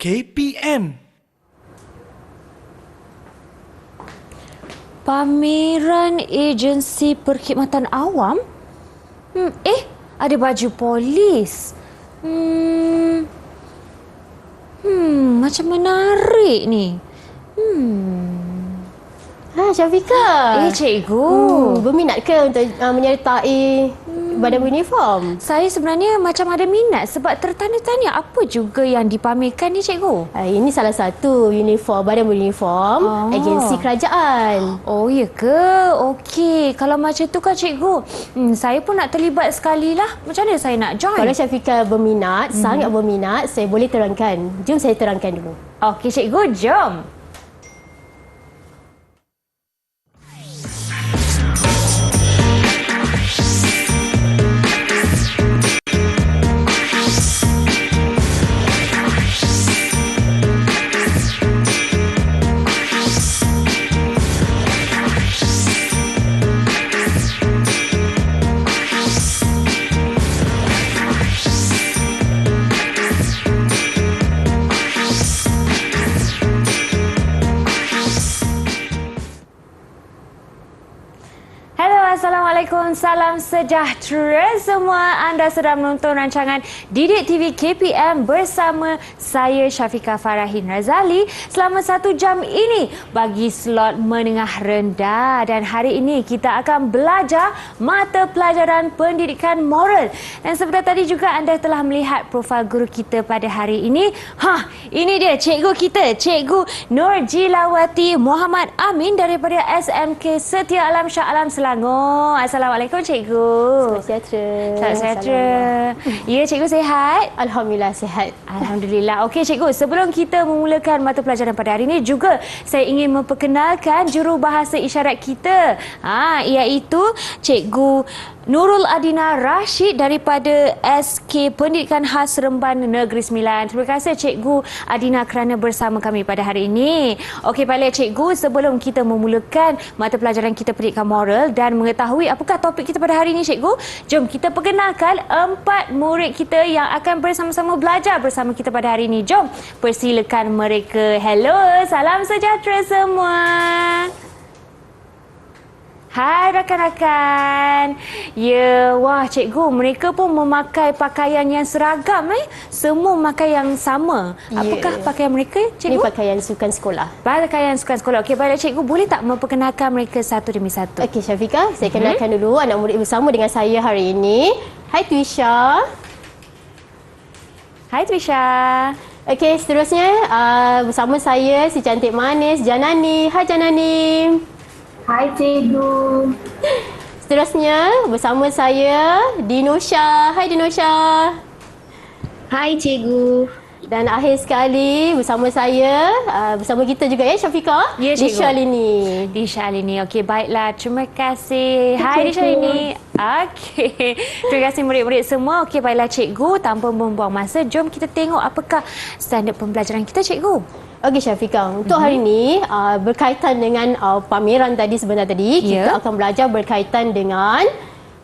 KPM. Pameran agensi perkhidmatan awam? Ada baju polis. Macam menarik ni. Syafika. Cikgu. Berminat ke untuk menyertai badan uniform? Saya sebenarnya macam ada minat sebab tertanya-tanya apa juga yang dipamerkan ni, cikgu. Ini salah satu uniform, badan uniform agensi kerajaan. Oh, ya ke? Okey. Kalau macam tu kan, cikgu, saya pun nak terlibat sekali lah. Macam mana saya nak join? Kalau Syafika berminat, sangat berminat, saya boleh terangkan. Jom saya terangkan dulu. Okey, cikgu, jom. Assalamualaikum, salam sejahtera semua. Anda sedang menonton rancangan Didik TV KPM bersama saya Syafiqah Farahin Razali selama 1 jam ini bagi slot menengah rendah, dan hari ini kita akan belajar mata pelajaran pendidikan moral. Dan seperti tadi juga anda telah melihat profil guru kita pada hari ini. Ini dia cikgu kita, Cikgu Nur Jilawati Muhammad Amin daripada SMK Setia Alam Shah Alam Selangor. Assalamualaikum, cikgu. Selamat sejahtera. Selamat sejahtera. Ya, cikgu sihat? Alhamdulillah sihat. Alhamdulillah. Okey, cikgu, sebelum kita memulakan mata pelajaran pada hari ini, juga saya ingin memperkenalkan jurubahasa isyarat kita. Iaitu Cikgu Nurul Adina Rashid daripada SK Pendidikan Khas Remban Negeri Sembilan. Terima kasih Cikgu Adina kerana bersama kami pada hari ini. Okey, baiklah cikgu, sebelum kita memulakan mata pelajaran kita pendidikan moral dan mengetahui apakah topik kita pada hari ini, cikgu, jom kita perkenalkan 4 murid kita yang akan bersama-sama belajar bersama kita pada hari ini. Jom persilakan mereka. Hello, salam sejahtera semua. Hai rakan-rakan. Ya, wah cikgu, mereka pun memakai pakaian yang seragam Semua memakai yang sama. Apakah pakaian mereka, cikgu? Ini pakaian sukan sekolah. Pakaian sukan sekolah. Okey, baiklah cikgu, boleh tak memperkenalkan mereka satu demi satu? Okey Syafiqah, saya kenalkan dulu anak murid bersama dengan saya hari ini. Hai Twisha. Hai Twisha. Okey, seterusnya bersama saya si cantik manis Janani. Hai Janani. Hai cikgu. Seterusnya bersama saya Dinosha. Hai Dinosha. Hai cikgu. Dan akhir sekali bersama saya, bersama kita juga ya Syafiqah. Ya, cikgu. Dishalini. Dishalini. Okey, baiklah. Terima kasih. Hai Dishalini. Okey. Terima kasih murid-murid semua. Okey, baiklah cikgu, tanpa membuang masa, jom kita tengok apakah standard pembelajaran kita, cikgu. Okey Syafiqah, untuk hari ini berkaitan dengan pameran tadi sebentar tadi, kita akan belajar berkaitan dengan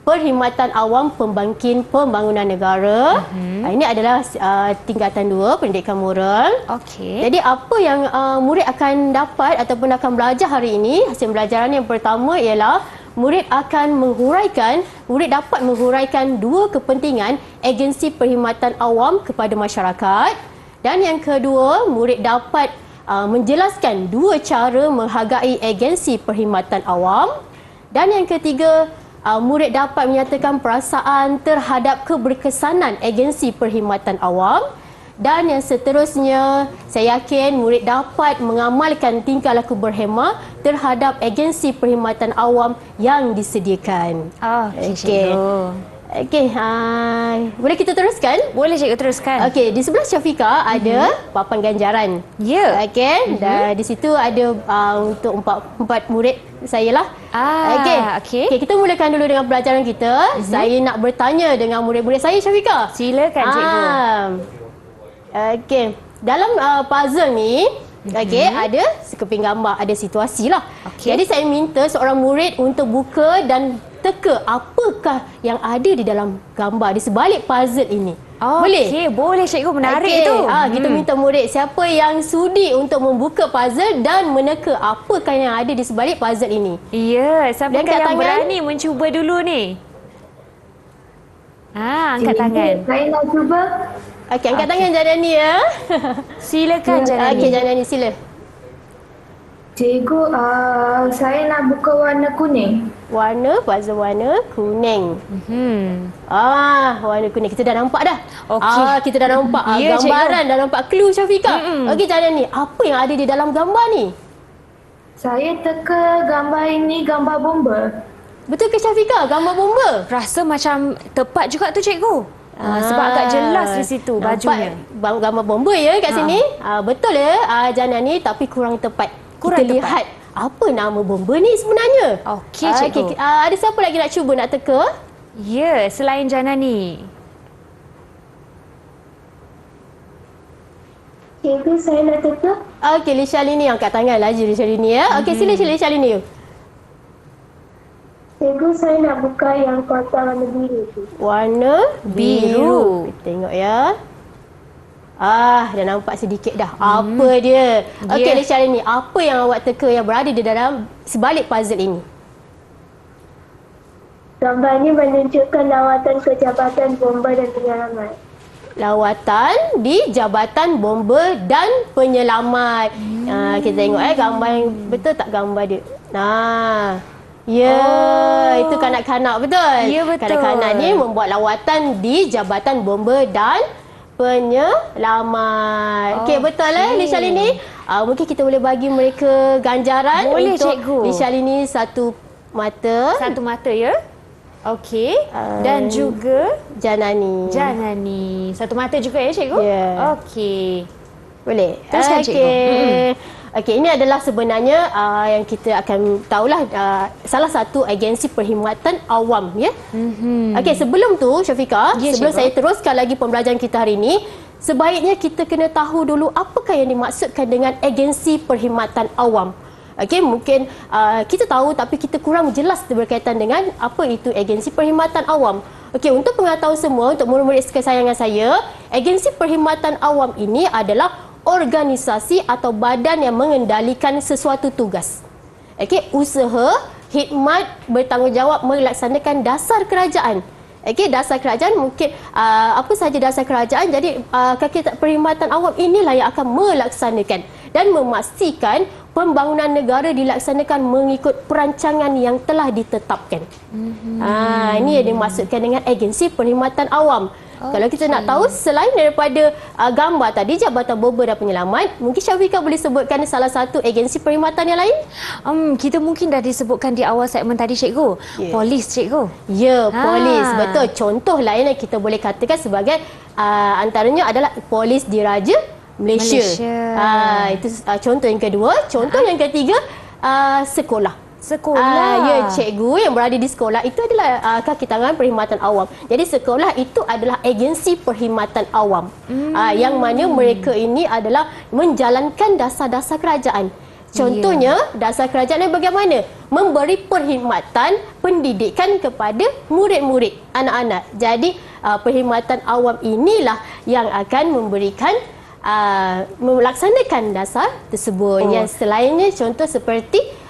perkhidmatan awam pembangkit pembangunan negara. Ini adalah tingkatan 2 pendidikan moral. Okey. Jadi apa yang murid akan dapat ataupun akan belajar hari ini, hasil pembelajaran yang pertama ialah murid dapat menghuraikan 2 kepentingan agensi perkhidmatan awam kepada masyarakat. Dan yang kedua, murid dapat menjelaskan 2 cara menghargai agensi perkhidmatan awam. Dan yang ketiga, murid dapat menyatakan perasaan terhadap keberkesanan agensi perkhidmatan awam. Dan yang seterusnya, saya yakin murid dapat mengamalkan tingkah laku berhemah terhadap agensi perkhidmatan awam yang disediakan. Okey. Okey, boleh kita teruskan? Boleh cikgu teruskan. Okey, di sebelah Syafiqah ada papan ganjaran. Ya. Okey, dan di situ ada untuk empat murid saya lah. Okey, kita mulakan dulu dengan pelajaran kita. Saya nak bertanya dengan murid-murid saya, Syafiqah. Silakan cikgu. Okey, dalam puzzle ni, ada sekeping gambar, ada situasi lah. Jadi saya minta seorang murid untuk buka dan teka apakah yang ada di dalam gambar, di sebalik puzzle ini. Boleh? Boleh cikgu, menarik Okey, tu. Kita minta murid siapa yang sudi untuk membuka puzzle dan meneka apakah yang ada di sebalik puzzle ini. Ya, siapa Dan angkat yang tangan. berani mencuba dulu ni? Angkat tangan. Saya nak cuba. Okey, angkat tangan Janani ya. Silakan Janani. Okey, Janani sila. Cikgu, saya nak buka warna kuning. Puzzle warna kuning. Warna kuning. Kita dah nampak dah. Okey. Kita dah nampak Ya, gambaran, dah nampak clue Syafiqah. Okey, Janani, apa yang ada di dalam gambar ni? Saya teka gambar ini gambar bomba. Betul ke Syafiqah, gambar bomba? Rasa macam tepat juga tu cikgu. Sebab agak jelas di situ bajunya. Nampak gambar bomba ya kat sini. Betul ya Janani, tapi kurang tepat. Kurang Kita tepat. lihat apa nama bomba ni sebenarnya. Okey, cikgu. Ada siapa lagi nak cuba nak teka? Ya, selain Janani. Cikgu, saya nak teka. Okey, Lishalini angkat tangan laju Lishalini ya. Okey, sila Lishalini. Cikgu, saya nak buka yang kotak warna biru tu. Warna biru. Kita tengok ya. Dah nampak sedikit dah. Apa dia? Okey, Yeah. Lishalini, apa yang awak teka yang berada di dalam sebalik puzzle ini? Gambar ini menunjukkan lawatan ke Jabatan Bomba dan Penyelamat. Lawatan di Jabatan Bomba dan Penyelamat. Kita tengok gambar yang betul tak gambar dia. Itu kanak-kanak betul. Ya, betul. Kanak-kanak ni membuat lawatan di Jabatan Bomba dan Penyelamat. Okey, betul Lishalini? Mungkin kita boleh bagi mereka ganjaran. Boleh, untuk cikgu. Lishalini satu mata. Satu mata ya. Okey. Dan juga Janani. Satu mata juga ya cikgu? Ya. Okey. Boleh? Teruskan, cikgu. Okey, ini adalah sebenarnya yang kita akan tahulah salah satu agensi perkhidmatan awam ya. Okey, sebelum tu Syafiqah, Ya, sebelum cikgu. saya teruskan lagi pembelajaran kita hari ini, sebaiknya kita kena tahu dulu apakah yang dimaksudkan dengan agensi perkhidmatan awam. Okey, mungkin kita tahu tapi kita kurang jelas berkaitan dengan apa itu agensi perkhidmatan awam. Okey, untuk pengetahuan semua, untuk murid-murid kesayangan saya, agensi perkhidmatan awam ini adalah organisasi atau badan yang mengendalikan sesuatu tugas. Okey, usaha, khidmat, bertanggungjawab melaksanakan dasar kerajaan. Okey, dasar kerajaan mungkin apa sahaja dasar kerajaan. Jadi perkhidmatan awam inilah yang akan melaksanakan dan memastikan pembangunan negara dilaksanakan mengikut perancangan yang telah ditetapkan. Ini yang dimaksudkan dengan agensi perkhidmatan awam. Kalau kita nak tahu selain daripada gambar tadi Jabatan Bomba dan Penyelamat, mungkin Syafiqah boleh sebutkan salah satu agensi perkhidmatan yang lain? Kita mungkin dah disebutkan di awal segmen tadi cikgu. Ya. Polis cikgu. Ya, polis. Betul. Contoh lain yang kita boleh katakan sebagai antaranya adalah Polis Diraja Malaysia. Itu contoh yang kedua. Contoh yang ketiga, sekolah. Ya, cikgu yang berada di sekolah itu adalah kaki tangan perkhidmatan awam. Jadi sekolah itu adalah agensi perkhidmatan awam. Yang mana mereka ini adalah menjalankan dasar-dasar kerajaan. Contohnya, dasar kerajaan ini bagaimana? Memberi perkhidmatan pendidikan kepada murid-murid, anak-anak. Jadi, perkhidmatan awam inilah yang akan memberikan melaksanakan dasar tersebut. Yang selainnya contoh seperti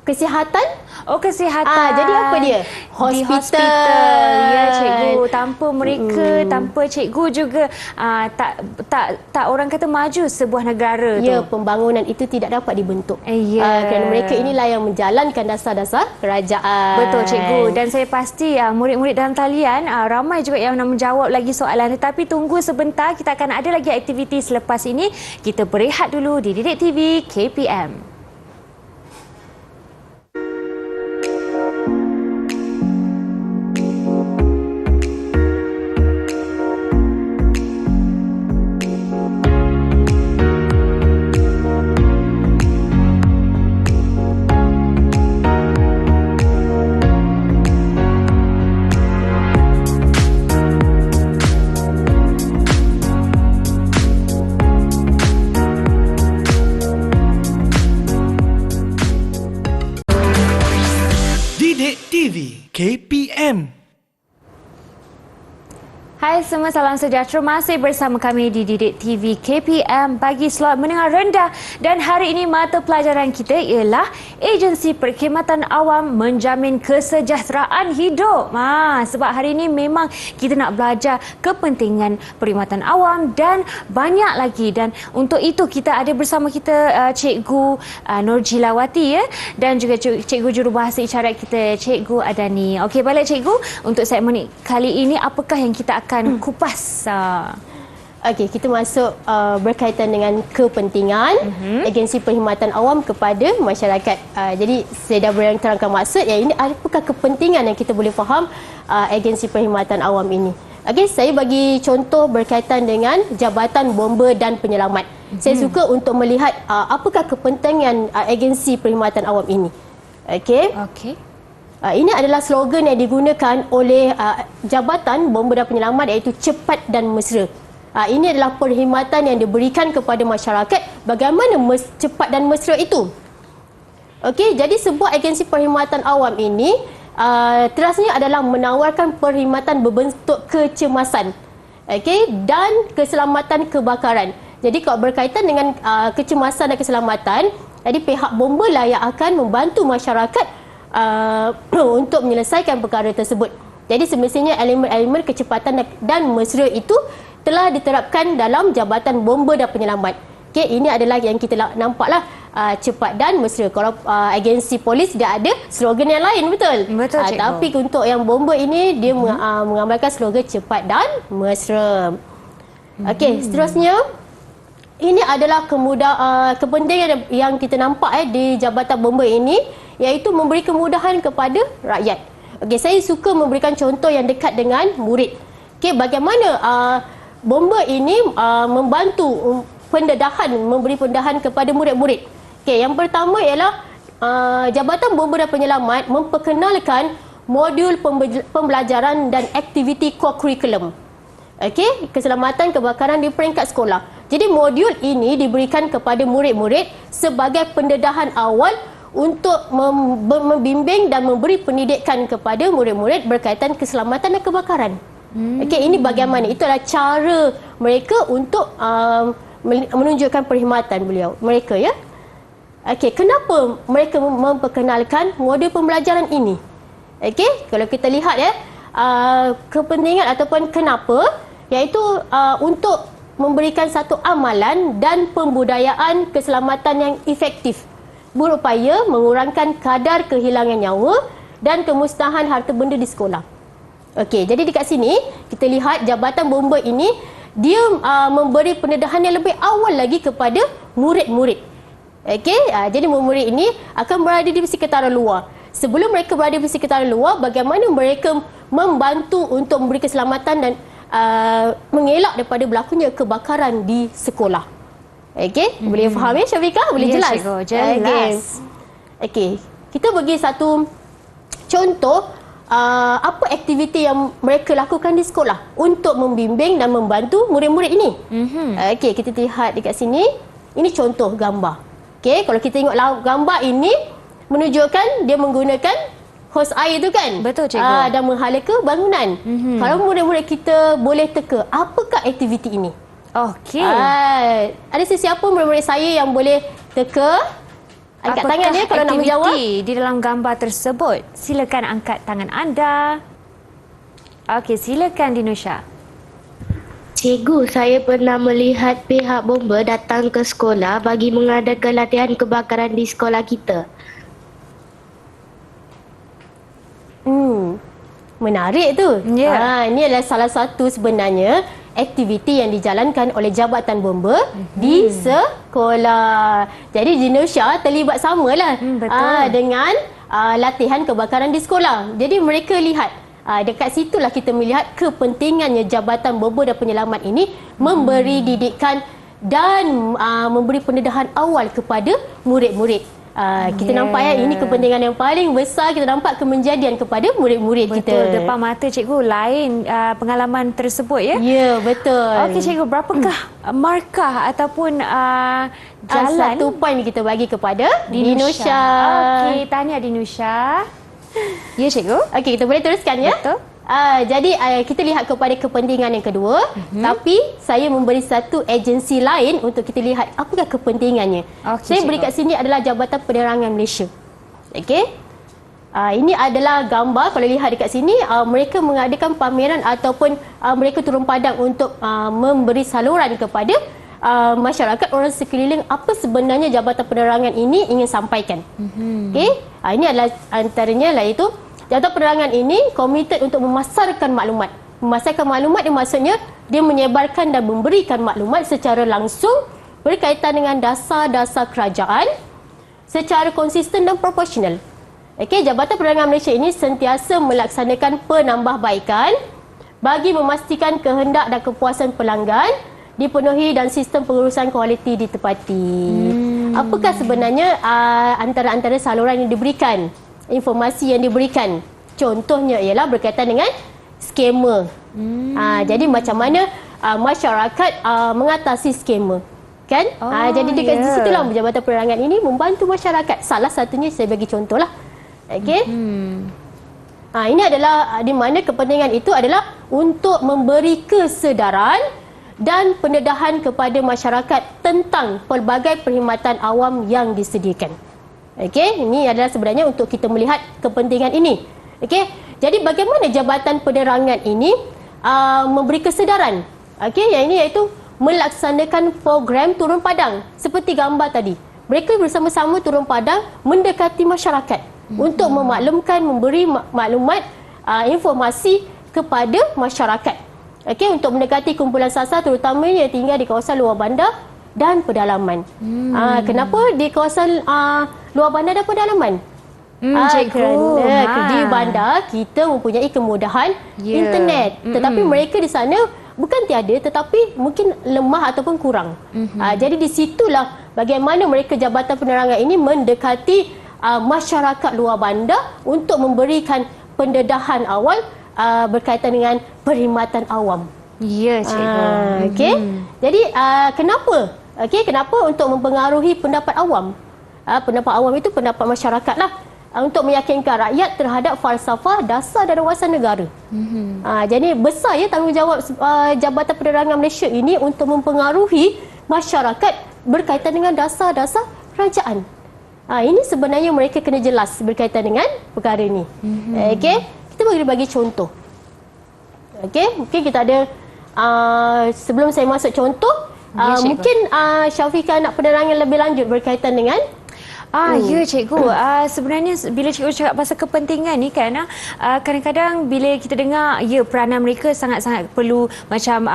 kesihatan. Kesihatan. Jadi apa dia? Di hospital. Ya cikgu. Tanpa mereka, tanpa cikgu juga tak orang kata maju sebuah negara tu. Ya, pembangunan itu tidak dapat dibentuk. Ya. Kerana mereka inilah yang menjalankan dasar-dasar kerajaan. Betul cikgu, dan saya pasti murid-murid dalam talian ramai juga yang nak menjawab lagi soalan, tetapi tunggu sebentar, kita akan ada lagi aktiviti selepas ini. Kita berehat dulu di Didik TV KPM. Didik TV KPM. Hai semua, salam sejahtera. Masih bersama kami di Didik TV KPM bagi slot menengah rendah. Dan hari ini mata pelajaran kita ialah Agensi Perkhidmatan Awam Menjamin Kesejahteraan Hidup. Sebab hari ini memang kita nak belajar kepentingan perkhidmatan awam dan banyak lagi. Dan untuk itu kita ada bersama kita Cikgu Nurjilawati dan juga Cikgu Jurubahasa Isyarat kita, Cikgu Adani. Okey, balik Cikgu. Untuk segmen kali ini, apakah yang kita akan kupas? Okey, kita masuk berkaitan dengan kepentingan agensi perkhidmatan awam kepada masyarakat. Jadi saya dah terangkan maksud yang ini, apakah kepentingan yang kita boleh faham agensi perkhidmatan awam ini. Okey, saya bagi contoh berkaitan dengan Jabatan Bomba dan Penyelamat. Saya suka untuk melihat apakah kepentingan agensi perkhidmatan awam ini. Okey. Okey. Ini adalah slogan yang digunakan oleh Jabatan Bomba dan Penyelamat, iaitu cepat dan mesra. Ini adalah perkhidmatan yang diberikan kepada masyarakat. Bagaimana cepat dan mesra itu? Okey, jadi sebuah agensi perkhidmatan awam ini terasnya adalah menawarkan perkhidmatan berbentuk kecemasan, okey, dan keselamatan kebakaran. Jadi kalau berkaitan dengan kecemasan dan keselamatan, jadi pihak bomba lah yang akan membantu masyarakat untuk menyelesaikan perkara tersebut. Jadi semestinya elemen-elemen kecepatan dan mesra itu telah diterapkan dalam Jabatan Bomba dan Penyelamat. Okey, ini adalah yang kita nampaklah cepat dan mesra. Kalau agensi polis dia ada slogan yang lain, betul? Betul, Cikgu. Tapi untuk yang bomba ini dia mengambilkan slogan cepat dan mesra. Okey, seterusnya ini adalah kepentingan yang kita nampak di Jabatan Bomba ini, iaitu memberi kemudahan kepada rakyat. Okey, saya suka memberikan contoh yang dekat dengan murid. Okey, bagaimana bomba ini membantu memberi pendedahan kepada murid-murid. Okey, yang pertama ialah Jabatan Bomba dan Penyelamat memperkenalkan modul pembelajaran dan aktiviti co-curriculum. Okey, keselamatan kebakaran di peringkat sekolah. Jadi modul ini diberikan kepada murid-murid sebagai pendedahan awal untuk membimbing dan memberi pendidikan kepada murid-murid berkaitan keselamatan dan kebakaran. Okey, ini bagaimana? Itulah cara mereka untuk menunjukkan perkhidmatan mereka, ya. Okey, kenapa mereka memperkenalkan modul pembelajaran ini? Okey, kalau kita lihat kepentingan ataupun kenapa, iaitu untuk memberikan satu amalan dan pembudayaan keselamatan yang efektif, berupaya mengurangkan kadar kehilangan nyawa dan kemusnahan harta benda di sekolah. Okey, jadi dekat sini kita lihat Jabatan Bomba ini dia memberi pendedahan yang lebih awal lagi kepada murid-murid. Okey, jadi murid ini akan berada di sekitaran luar. Sebelum mereka berada di sekitaran luar, bagaimana mereka membantu untuk memberi keselamatan dan mengelak daripada berlakunya kebakaran di sekolah. Okey, boleh faham ya Syafiqah? Boleh Ya, jelas? Cikgu, jelas. Okey, kita bagi satu contoh apa aktiviti yang mereka lakukan di sekolah untuk membimbing dan membantu murid-murid ini. Okey, kita lihat dekat sini. Ini contoh gambar. Okey, kalau kita tengok gambar ini menunjukkan dia menggunakan hos air tu kan? Betul, Cikgu. Dan menghala ke bangunan. Kalau murid-murid kita boleh teka, apakah aktiviti ini? Okey. Ada sesiapa murid-murid saya yang boleh teka? Angkat tangan dia kalau nak menjawab. Aktiviti di dalam gambar tersebut? Silakan angkat tangan anda. Okey, silakan Dinusha. Cikgu, saya pernah melihat pihak bomba datang ke sekolah bagi mengadakan latihan kebakaran di sekolah kita. Menarik tu. Ya. Ini adalah salah satu sebenarnya aktiviti yang dijalankan oleh Jabatan Bomba di sekolah. Jadi Dinusha terlibat samalah dengan latihan kebakaran di sekolah. Jadi mereka lihat dekat situlah kita melihat kepentingannya Jabatan Bomba dan Penyelamat ini memberi didikan dan memberi pendedahan awal kepada murid-murid. Kita nampak ini kepentingan yang paling besar kita nampak kemenjadian kepada murid-murid kita. Betul, depan mata cikgu lain pengalaman tersebut ya. Ya, betul. Okey cikgu, berapakah markah ataupun jalan? 1 poin kita bagi kepada Dinusha. Okey, tahniah Dinusha. Ya cikgu. Okey, kita boleh teruskan ya. Betul. Jadi kita lihat kepada kepentingan yang kedua, tapi saya memberi satu agensi lain untuk kita lihat apakah kepentingannya. Saya beri kat sini adalah Jabatan Penerangan Malaysia. Okey. Ini adalah gambar, kalau lihat dekat sini, mereka mengadakan pameran ataupun mereka turun padang untuk memberi saluran kepada masyarakat, orang sekeliling, apa sebenarnya Jabatan Penerangan ini ingin sampaikan. Okey. Ini adalah antaranya, iaitu Jabatan Penerangan ini komited untuk memasarkan maklumat. Memasarkan maklumat ini maksudnya dia menyebarkan dan memberikan maklumat secara langsung berkaitan dengan dasar-dasar kerajaan secara konsisten dan proporsional. Okey, Jabatan Penerangan Malaysia ini sentiasa melaksanakan penambahbaikan bagi memastikan kehendak dan kepuasan pelanggan dipenuhi dan sistem pengurusan kualiti ditepati. Apakah sebenarnya antara-antara saluran yang diberikan? Informasi yang diberikan, contohnya ialah berkaitan dengan skema. Jadi macam mana masyarakat mengatasi skema, kan? Jadi dekat situlah Jabatan Penerangan ini membantu masyarakat. Salah satunya saya bagi contohlah. Okey. Ini adalah di mana kepentingan itu adalah untuk memberi kesedaran dan pendedahan kepada masyarakat tentang pelbagai perkhidmatan awam yang disediakan. Okey, ini adalah sebenarnya untuk kita melihat kepentingan ini. Okey, jadi bagaimana Jabatan Penerangan ini memberi kesedaran? Okey, yang ini iaitu melaksanakan program turun padang seperti gambar tadi. Mereka bersama-sama turun padang mendekati masyarakat untuk memaklumkan, memberi maklumat, informasi kepada masyarakat. Okey, untuk mendekati kumpulan sasar terutamanya yang tinggal di kawasan luar bandar dan pedalaman. Kenapa di kawasan luar bandar dan pedalaman? Kerana di bandar kita mempunyai kemudahan internet. Tetapi mereka di sana bukan tiada, tetapi mungkin lemah ataupun kurang. Jadi di situlah bagaimana mereka Jabatan Penerangan ini mendekati masyarakat luar bandar untuk memberikan pendedahan awal berkaitan dengan perkhidmatan awam. Ya, cikgu. Okey. Jadi kenapa? Okey, kenapa untuk mempengaruhi pendapat awam? Pendapat awam itu pendapat masyarakat lah, untuk meyakinkan rakyat terhadap falsafah dasar dan wawasan negara. Jadi besar ya tanggungjawab Jabatan Penerangan Malaysia ini untuk mempengaruhi masyarakat berkaitan dengan dasar-dasar kerajaan. Ini sebenarnya mereka kena jelas berkaitan dengan perkara ini. Okey, kita bagi contoh. Okey, mungkin kita ada sebelum saya masuk contoh, mungkin Syafiqah nak penerangan lebih lanjut berkaitan dengan Ya cikgu, sebenarnya bila cikgu cakap pasal kepentingan ni kan, kadang-kadang bila kita dengar peranan mereka sangat-sangat perlu, macam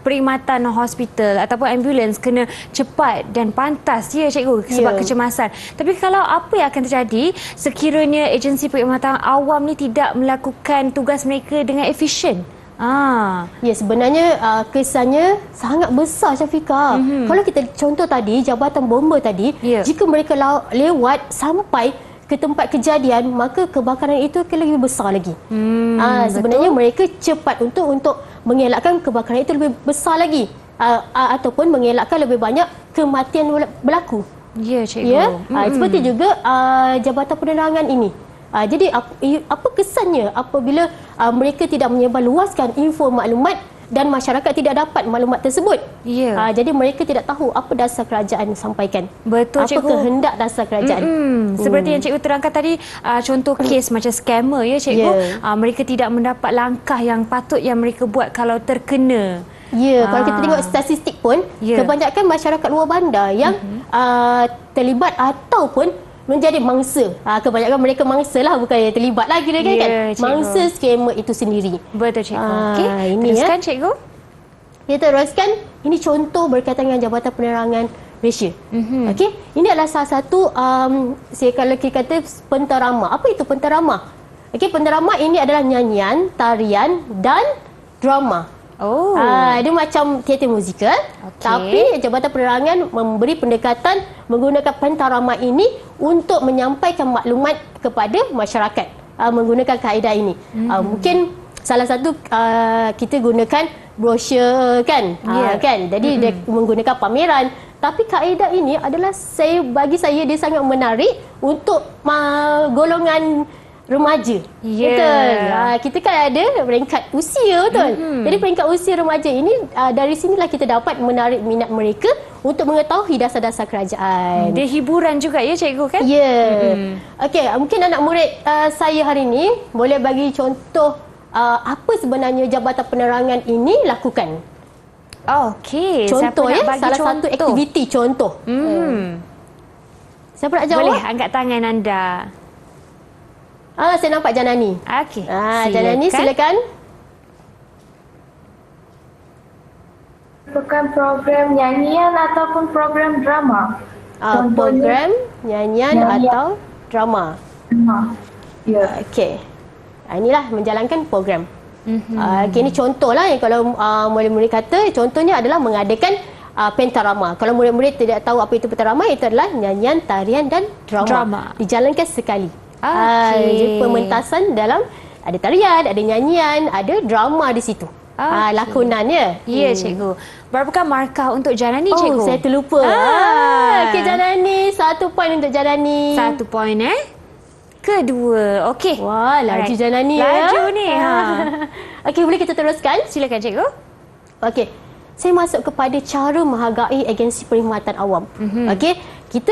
perkhidmatan hospital ataupun ambulans kena cepat dan pantas cikgu sebab kecemasan. Tapi kalau apa yang akan terjadi sekiranya agensi perkhidmatan awam ni tidak melakukan tugas mereka dengan efisien? Ya, sebenarnya kesannya sangat besar, Syafiqah. Kalau kita contoh tadi Jabatan Bomba tadi, jika mereka lewat sampai ke tempat kejadian, maka kebakaran itu akan lebih besar lagi. Sebenarnya mereka cepat untuk mengelakkan kebakaran itu lebih besar lagi, ataupun mengelakkan lebih banyak kematian berlaku. Ya, cikgu. Seperti juga Jabatan Penerangan ini. Jadi apa kesannya apabila mereka tidak menyebarluaskan info maklumat dan masyarakat tidak dapat maklumat tersebut? Jadi mereka tidak tahu apa dasar kerajaan sampaikan. Betul, cikgu. Apa kehendak dasar kerajaan. Seperti yang cikgu terangkan tadi, contoh kes macam scammer cikgu. Mereka tidak mendapat langkah yang patut yang mereka buat kalau terkena. Kalau kita tengok statistik pun, kebanyakan masyarakat luar bandar yang terlibat ataupun menjadi mangsa. Kebanyakan mereka mangsa lah, bukan yang terlibat lah kira-kira kan. Mangsa skema itu sendiri. Betul, cikgu. Okey, teruskan cikgu. Kita teruskan, ini contoh berkaitan dengan Jabatan Penerangan Malaysia. Okey, ini adalah salah satu kalau kita kata penterama. Apa itu penterama? Okey, penterama ini adalah nyanyian, tarian dan drama. Dia macam teater musikal, tapi Jabatan Penerangan memberi pendekatan menggunakan pentarama ini untuk menyampaikan maklumat kepada masyarakat menggunakan kaedah ini. Mungkin salah satu kita gunakan brosur kan, kan. Jadi dia menggunakan pameran, tapi kaedah ini adalah bagi saya dia sangat menarik untuk golongan remaja. Ya. Betul. Kita kan ada peringkat usia, betul. Jadi peringkat usia remaja ini dari sinilah kita dapat menarik minat mereka untuk mengetahui dasar-dasar kerajaan. Dia hiburan juga ya cikgu kan? Ya. Okey, mungkin anak murid saya hari ini boleh bagi contoh apa sebenarnya Jabatan Penerangan ini lakukan. Okey. Contoh Siapa nak ya, bagi salah contoh? satu aktiviti contoh. Siapa nak jawab? Boleh angkat tangan anda. Saya nampak Janani. Okey. Janani silakan. Bukan program nyanyian ataupun program drama. Program nyanyian atau drama. Ya. Okey. Inilah menjalankan program. Okay, ini contoh lah yang kalau murid-murid kata, contohnya adalah mengadakan pentarama. Kalau murid-murid tidak tahu apa itu pentarama, itu adalah nyanyian, tarian dan drama. Dijalankan sekali. Jadi pementasan dalam ada tarian, ada nyanyian, ada drama di situ. Lakonannya. Ya cikgu. Berapakah markah untuk Janani cikgu? Saya terlupa. Okey Janani, 1 poin untuk Janani. 1 poin Kedua. Okey. Wah, laju Janani ya. Laju ni. Okey, boleh kita teruskan? Silakan cikgu. Okey. Saya masuk kepada cara menghargai agensi perkhidmatan awam. Okey, kita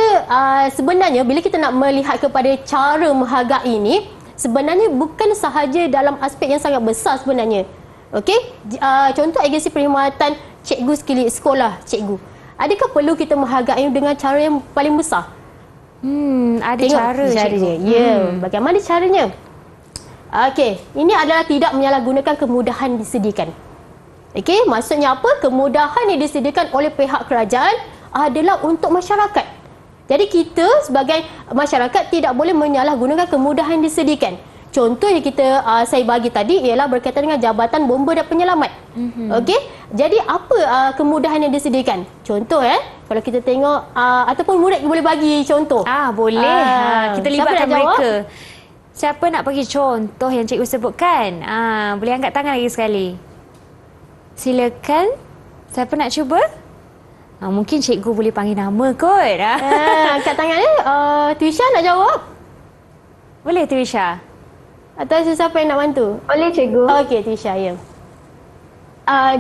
sebenarnya bila kita nak melihat kepada cara menghargai ini, sebenarnya bukan sahaja dalam aspek yang sangat besar sebenarnya. Okey, contoh agensi perkhidmatan cikgu sekali sekolah cikgu. Adakah perlu kita menghargai dengan cara yang paling besar? Ada Tengok cara caranya. cikgu. Ya, bagaimana caranya? Okey, ini adalah tidak menyalahgunakan kemudahan disediakan. Okey, maksudnya apa? Kemudahan yang disediakan oleh pihak kerajaan adalah untuk masyarakat. Jadi kita sebagai masyarakat tidak boleh menyalahgunakan kemudahan yang disediakan. Contoh yang saya bagi tadi ialah berkaitan dengan Jabatan Bomba dan Penyelamat. Okey, jadi apa kemudahan yang disediakan? Contoh kalau kita tengok ataupun murid boleh bagi contoh. Boleh. Kita libatkan siapa nak jawab? mereka. Siapa nak bagi contoh yang cikgu sebutkan? Boleh angkat tangan lagi sekali. Silakan. Siapa nak cuba? Mungkin cikgu boleh panggil nama kot. Angkat tangannya. Tuisha nak jawab? Boleh Tuisha? Atau sesiapa yang nak bantu? Boleh cikgu. Okey, Tuisha, ya.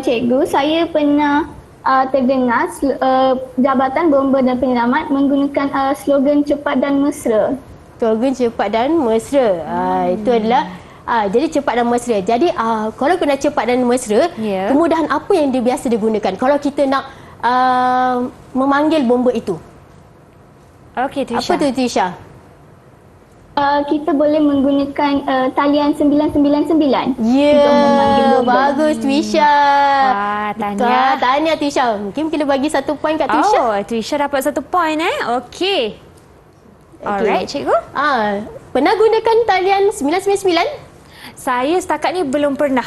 Cikgu, saya pernah terdengar Jabatan Bomba dan Penyelamat menggunakan slogan cepat dan mesra. Slogan cepat dan mesra. Itu adalah jadi cepat dan mesra. Jadi kalau kena cepat dan mesra, kemudahan apa yang dia biasa digunakan kalau kita nak memanggil bomba itu? Okey, Tuisha. Apa tu, Tuisha? Kita boleh menggunakan talian 999. Ya, bagus Tuisha. Wah, tahniah. Tahniah Tuisha. Mungkin kita bagi 1 poin kat Tuisha. Tuisha dapat 1 poin Okey. Alright, cikgu. Pernah gunakan talian 999? Saya setakat ni belum pernah.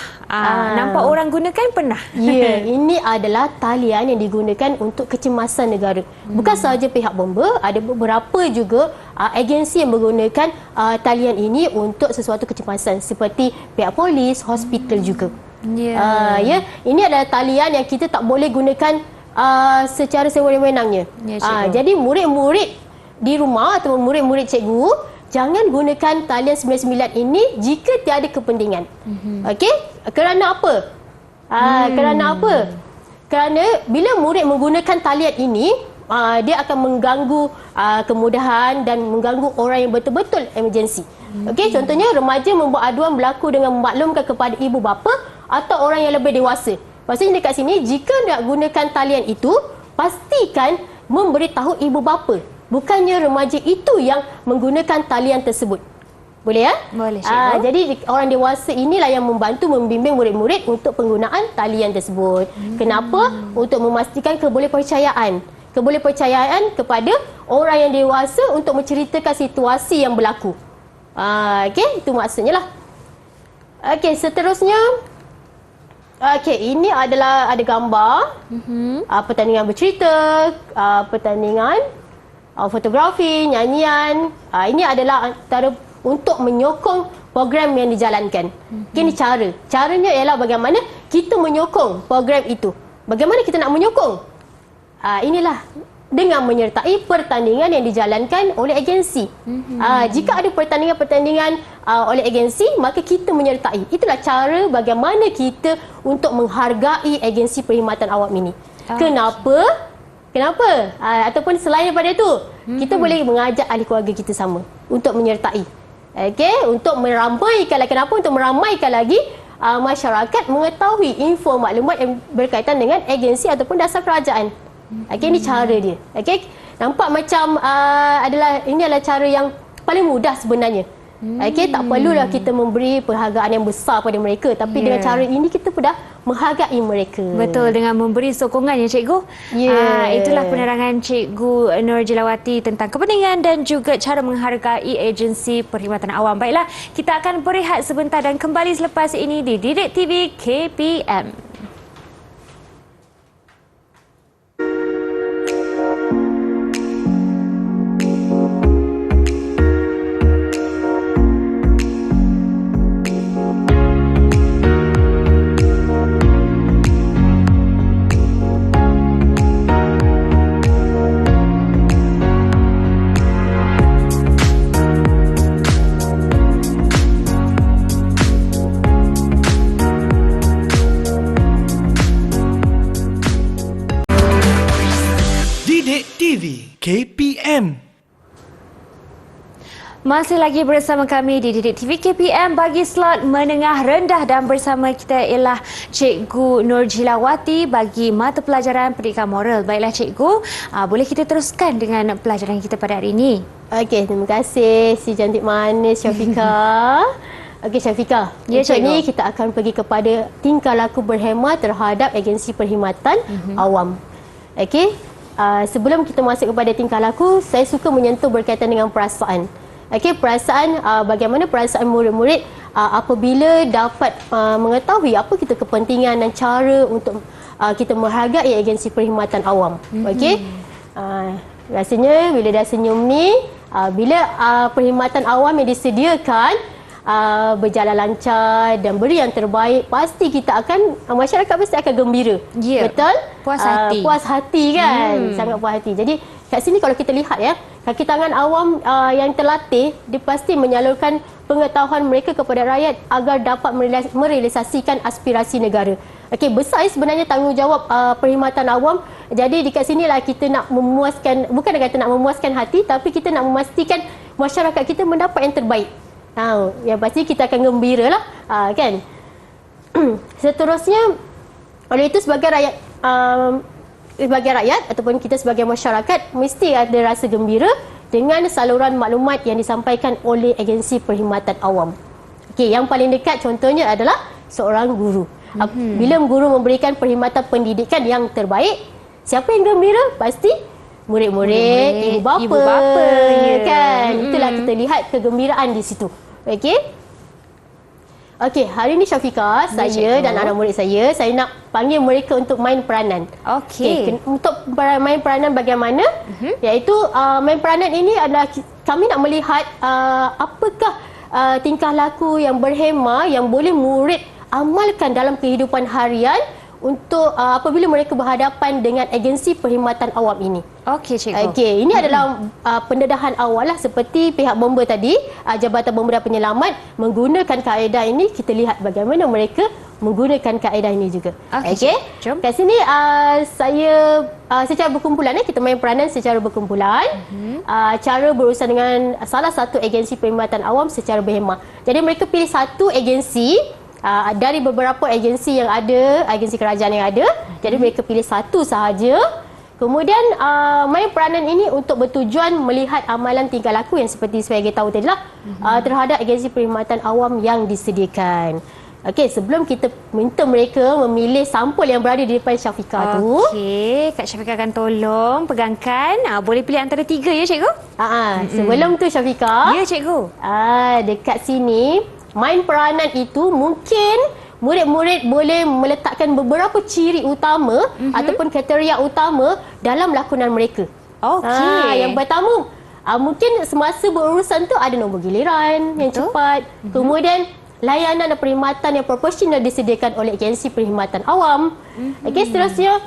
Nampak orang gunakan pernah. Ya, ini adalah talian yang digunakan untuk kecemasan negara. Bukan sahaja pihak bomba, ada beberapa juga agensi yang menggunakan talian ini untuk sesuatu kecemasan seperti pihak polis, hospital juga. Ya, ini adalah talian yang kita tak boleh gunakan secara sewenang-wenangnya. Jadi murid-murid di rumah atau murid-murid cikgu jangan gunakan talian 99 ini jika tiada kepentingan. Okey? Kerana apa? Kerana apa? Kerana bila murid menggunakan talian ini, dia akan mengganggu kemudahan dan mengganggu orang yang betul-betul emergensi. Okey, contohnya remaja membuat aduan berlaku dengan memaklumkan kepada ibu bapa atau orang yang lebih dewasa. Maksudnya dekat sini, jika nak gunakan talian itu, pastikan memberitahu ibu bapa. Bukannya remaja itu yang menggunakan talian tersebut. Boleh ya? Boleh, cikgu. Jadi orang dewasa inilah yang membantu membimbing murid-murid untuk penggunaan talian tersebut. Kenapa? Untuk memastikan kebolehpercayaan. Kebolehpercayaan kepada orang yang dewasa untuk menceritakan situasi yang berlaku. Okey, itu maksudnya lah. Okey, seterusnya. Okey, ini adalah ada gambar. Pertandingan bercerita, pertandingan fotografi, nyanyian. Ini adalah antara untuk menyokong program yang dijalankan. Ini cara. Caranya ialah bagaimana kita menyokong program itu. Bagaimana kita nak menyokong? Inilah dengan menyertai pertandingan yang dijalankan oleh agensi. Jika ada pertandingan-pertandingan oleh agensi, maka kita menyertai. Itulah cara bagaimana kita untuk menghargai agensi perkhidmatan awam ini. Kenapa? Ataupun selain daripada itu, kita boleh mengajak ahli keluarga kita sama untuk menyertai. Okey, untuk meramaikan lagi. Kenapa? Untuk meramaikan lagi masyarakat mengetahui info maklumat yang berkaitan dengan agensi ataupun dasar kerajaan. Okey, ini cara dia. Okey, nampak macam ini adalah cara yang paling mudah sebenarnya. Okey, tak perlulah kita memberi penghargaan yang besar pada mereka, tapi dengan cara ini kita dah menghargai mereka. Betul, dengan memberi sokongan ya Cikgu. Itulah penerangan Cikgu Nur Jilawati tentang kepentingan dan juga cara menghargai agensi perkhidmatan awam. Baiklah, kita akan berehat sebentar dan kembali selepas ini di Didik TV KPM. KPM. Masih lagi bersama kami di Didik TV KPM bagi slot menengah rendah dan bersama kita ialah Cikgu Nur Jilawati bagi mata pelajaran pendidikan moral. Baiklah Cikgu, boleh kita teruskan dengan pelajaran kita pada hari ini? Okey, terima kasih si cantik manis Syafiqah. Okey Syafiqah, untuk ni kita akan pergi kepada tingkah laku berhemat terhadap agensi perkhidmatan awam. Okey, sebelum kita masuk kepada tingkah laku, saya suka menyentuh berkaitan dengan perasaan. Okey, perasaan, bagaimana perasaan murid-murid apabila dapat mengetahui apa kita kepentingan dan cara untuk kita menghargai agensi perkhidmatan awam. Okey, rasanya bila dah senyum ni, bila perkhidmatan awam yang disediakan berjalan lancar dan beri yang terbaik, pasti kita akan, masyarakat pasti akan gembira. Betul? Puas hati. Puas hati kan? Sangat puas hati. Jadi kat sini kalau kita lihat ya, kaki tangan awam yang terlatih, dia pasti menyalurkan pengetahuan mereka kepada rakyat agar dapat merealisasikan aspirasi negara. Okey, besar sebenarnya tanggungjawab perkhidmatan awam. Jadi dekat sinilah kita nak memuaskan, bukan kata nak memuaskan hati, tapi kita nak memastikan masyarakat kita mendapat yang terbaik. Yang pasti kita akan gembira lah, kan? Seterusnya, oleh itu sebagai rakyat ataupun kita sebagai masyarakat mesti ada rasa gembira dengan saluran maklumat yang disampaikan oleh agensi perkhidmatan awam. Okey, yang paling dekat contohnya adalah seorang guru. Bila guru memberikan perkhidmatan pendidikan yang terbaik, siapa yang gembira? Pasti murid-murid, ibu bapa, kan? Itulah kita lihat kegembiraan di situ. Okey. Okey, hari ni Syafiqah, saya dan anak murid saya nak panggil mereka untuk main peranan. Okey. Untuk main peranan bagaimana? Iaitu main peranan ini adalah kami nak melihat apakah tingkah laku yang berhema yang boleh murid amalkan dalam kehidupan harian untuk apabila mereka berhadapan dengan agensi perkhidmatan awam ini. Okey, Cikgu. Okey, ini adalah pendedahan awal lah, seperti pihak bomba tadi, Jabatan Bomba dan Penyelamat menggunakan kaedah ini. Kita lihat bagaimana mereka menggunakan kaedah ini juga. Okey. Kat sini saya secara berkumpulan, kita main peranan secara berkumpulan. Cara berurusan dengan salah satu agensi perkhidmatan awam secara berhemah. Jadi mereka pilih satu agensi dari beberapa agensi yang ada, agensi kerajaan yang ada. Jadi mereka pilih satu sahaja. Kemudian main peranan ini untuk bertujuan melihat amalan tingkah laku yang seperti saya tahu tadi lah, terhadap agensi perkhidmatan awam yang disediakan. Okey, sebelum kita minta mereka memilih sampul yang berada di depan Syafiqah tu. Okey, Kak Syafiqah akan tolong pegangkan. Boleh pilih antara 3 ya Cikgu? Sebelum tu Syafiqah. Ya Cikgu. Dekat sini main peranan itu mungkin murid-murid boleh meletakkan beberapa ciri utama ataupun kriteria utama dalam lakonan mereka. Okey. Yang pertama, mungkin semasa berurusan tu ada nombor giliran yang cepat. Kemudian layanan dan perkhidmatan yang proporsional disediakan oleh agensi perkhidmatan awam. Okey, seterusnya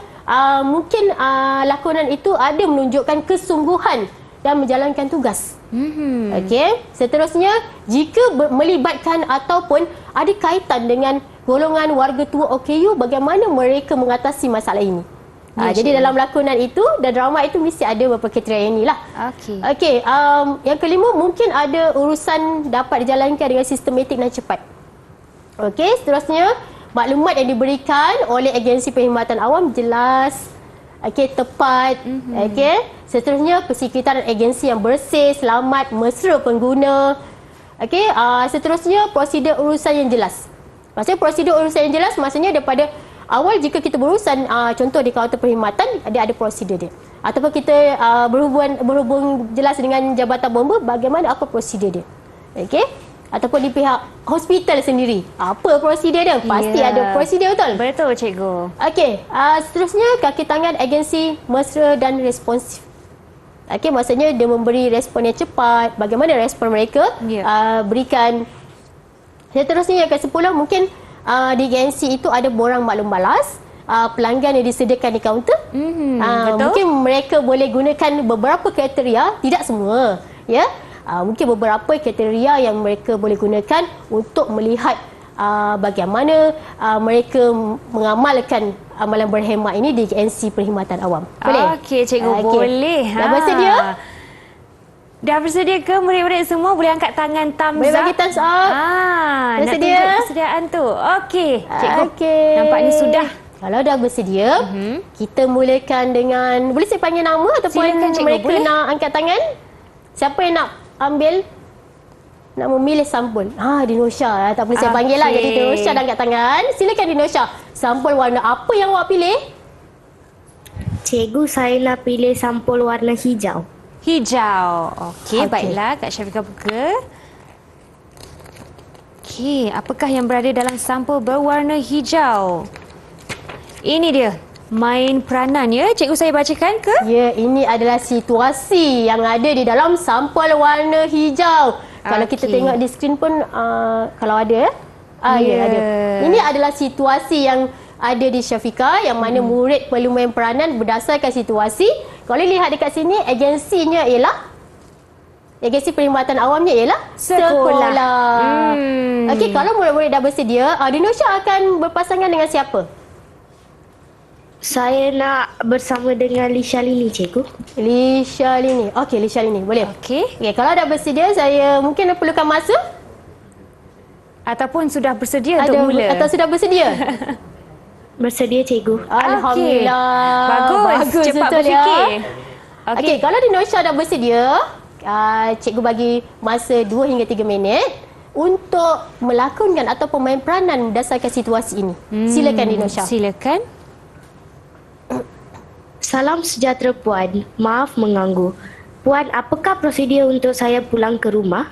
mungkin lakonan itu ada menunjukkan kesungguhan dan menjalankan tugas. Okey, seterusnya jika melibatkan ataupun ada kaitan dengan golongan warga tua OKU, bagaimana mereka mengatasi masalah ini. Jadi dalam lakonan itu dan drama itu mesti ada beberapa kriteria inilah. Okey, yang kelima mungkin ada urusan dapat dijalankan dengan sistematik dan cepat. Okey, seterusnya maklumat yang diberikan oleh agensi perkhidmatan awam jelas, okey, tepat, okey. Seterusnya persekitaran agensi yang bersih, selamat, mesra pengguna. Okey, seterusnya prosedur urusan yang jelas. Maksudnya prosedur urusan yang jelas maksudnya daripada awal jika kita berurusan contoh di kaunter perkhidmatan dia ada prosedur dia. Ataupun kita berhubung jelas dengan jabatan bomba, bagaimana apa prosedur dia. Okey? Ataupun di pihak hospital sendiri, apa prosedur dia? Pasti ada prosedur, betul? Betul, cikgu. Okey, seterusnya kaki tangan agensi mesra dan responsif. Okey, maksudnya dia memberi respon yang cepat, bagaimana respon mereka berikan. Seterusnya yang ke-10 mungkin di agensi itu ada borang maklum balas, pelanggan yang disediakan di kaunter. Betul. Mungkin mereka boleh gunakan beberapa kriteria, tidak semua, ya. Mungkin beberapa kriteria yang mereka boleh gunakan untuk melihat bagaimana mereka mengamalkan amalan berhemat ini di agensi perkhidmatan awam. Boleh? Okey, cikgu, boleh. Dah bersedia? Dah bersedia ke murid-murid semua? Boleh angkat tangan thumbs Boleh up. bagi thumbs up. Nak Bersedia? tunjuk persediaan tu. Okey, cikgu. Okey. Nampaknya sudah. Kalau dah bersedia, kita mulakan dengan, boleh saya panggil nama ataupun Silakan, cikgu, mereka boleh. nak angkat tangan? Siapa yang nak ambil, nak memilih sampul? Dinosha. Tak boleh saya panggil lah. Okey. Jadi Dinosha dah angkat tangan. Silakan Dinosha. Sampul warna apa yang awak pilih? Cikgu, saya nak pilih sampul warna hijau. Hijau. Okey, Okey. baiklah. Kak Syafiqah buka. Okey, apakah yang berada dalam sampul berwarna hijau? Ini dia. Main peranan, ya? Cikgu saya bacakan ke? Ya, ini adalah situasi yang ada di dalam sampul warna hijau. Kalau kita Okey. tengok di skrin pun, kalau ada, ya ada. Ini adalah situasi yang ada di Syafiqah, yang mana murid perlu main peranan berdasarkan situasi. Kalau lihat dekat sini, agensinya ialah, agensi perkhidmatan awamnya ialah sekolah. Okey, kalau murid-murid dah bersedia, Dinosha akan berpasangan dengan siapa? Saya nak bersama dengan Lisha Lini, cikgu. Lisha Lini. Okey, Lisha Lini. Boleh? Okey. Okey, kalau dah bersedia, saya mungkin perlukan masa. Ataupun sudah bersedia untuk mula? Atau sudah bersedia? Bersedia, cikgu. Alhamdulillah. Bagus. Cepat betul berfikir. Ya. Okey, kalau Dinosha dah bersedia, cikgu bagi masa 2 hingga 3 minit untuk melakonkan atau main peranan berdasarkan situasi ini. Silakan Dinosha. Silakan. Salam sejahtera Puan. Maaf mengganggu. Puan, apakah prosedur untuk saya pulang ke rumah?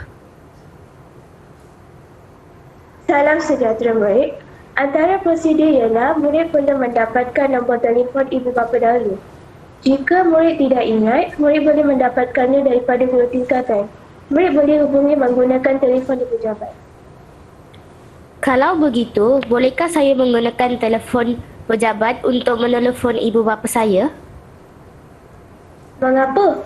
Salam sejahtera murid. Antara prosedur ialah murid perlu mendapatkan nombor telefon ibu bapa dahulu. Jika murid tidak ingat, murid boleh mendapatkannya daripada guru tingkatan. Murid boleh hubungi menggunakan telefon di pejabat. Kalau begitu, bolehkah saya menggunakan telefon pejabat untuk menelefon ibu bapa saya? Mengapa?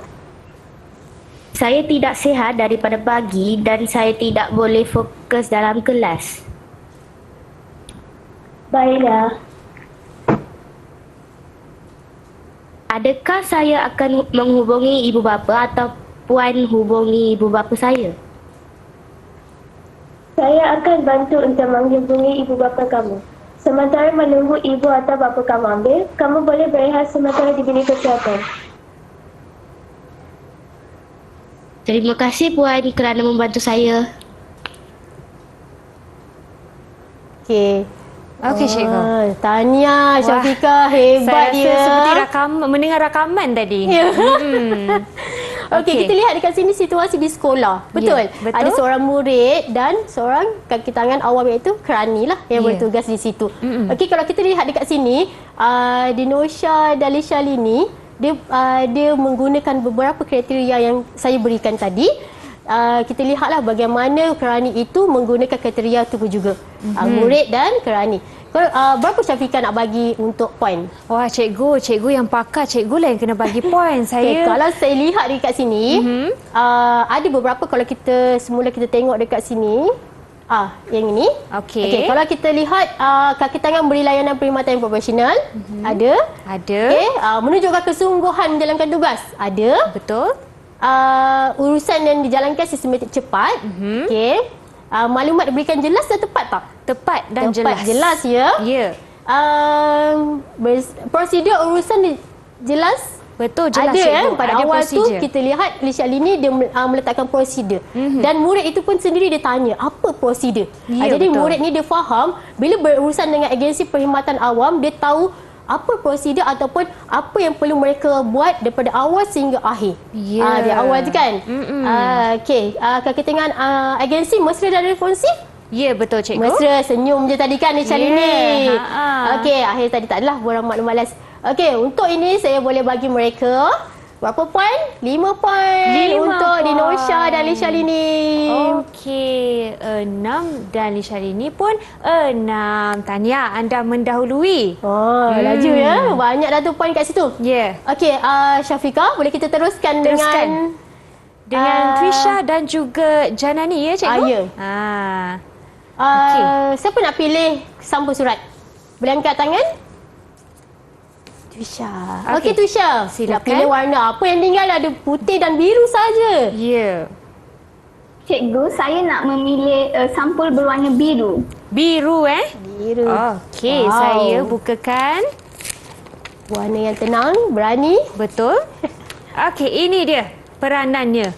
Saya tidak sihat daripada pagi dan saya tidak boleh fokus dalam kelas. Baiklah. Adakah saya akan menghubungi ibu bapa atau Puan hubungi ibu bapa saya? Saya akan bantu untuk menghubungi ibu bapa kamu. Sementara menunggu ibu atau bapa kamu ambil, kamu boleh berehat sementara di bilik kesihatan. Terima kasih Puan kerana membantu saya. Okey. Okey, cikgu. Tahniah Syafiqah, hebat Saya rasa dia. seperti mendengar rakaman tadi. Ya. Okey. Okey, kita lihat dekat sini situasi di sekolah. Betul. Ya, betul. Ada seorang murid dan seorang kaki tangan awam iaitu kerani lah yang Ya. bertugas di situ. Okey, kalau kita lihat dekat sini, Dinosha dan Lisha Lini, dia menggunakan beberapa kriteria yang saya berikan tadi. Kita lihatlah bagaimana kerani itu menggunakan kriteria itu juga. Murid dan kerani. Berapa Syafiqah nak bagi untuk poin? Wah, cikgu yang pakar, cikgu lah yang kena bagi poin. Okay, Saya kalau saya lihat dekat sini, ada beberapa kalau kita semula kita tengok dekat sini. Yang ini. Okey. Kalau kita lihat kaki tangan beri layanan perkhidmatan yang profesional, ada. Okey, menunjukkan kesungguhan menjalankan tugas, ada. betul. Urusan yang dijalankan sistematik cepat. Okey. Maklumat diberikan jelas dan tepat tak? Tepat dan Tepat, jelas. jelas ya. Ya. Prosedur urusan jelas. Betul, jelas Ada cikgu. pada Ada awal procedure. tu kita lihat Lisha Lini dia meletakkan prosedur. Dan murid itu pun sendiri dia tanya apa prosedur. Ya, Jadi betul. murid ni dia faham bila berurusan dengan agensi perkhidmatan awam, dia tahu apa prosedur ataupun apa yang perlu mereka buat daripada awal sehingga akhir. Ya. Di awal tu kan. Okey, kaki tangan agensi mesra dan responsif. Ya, betul cikgu. Mesra, senyum je tadi kan Lisha Lini. Okey, akhir tadi tak adalah borang maklum malas. Okey, untuk ini saya boleh bagi mereka berapa poin? 5 poin 5 untuk poin. Dinosha dan Lisha Lini. Okey, 6 dan Lisha Lini pun 6. Tahniah, anda mendahului. Laju ya. Banyak dah tu poin kat situ. Ya. Okey, Syafiqah, boleh kita teruskan Teruskan. Dengan Trisha dan juga Janani ya cikgu? Ya. Okey. Siapa nak pilih sampul surat? Boleh angkat tangan? Trisha. Okey, Trisha. Silakan. Nak pilih warna apa yang tinggal? Ada putih dan biru saja. Ya. Cikgu, saya nak memilih sampul berwarna biru. Biru Biru. Okey, Wow. saya bukakan. Warna yang tenang, berani. Betul. Okey, ini dia peranannya.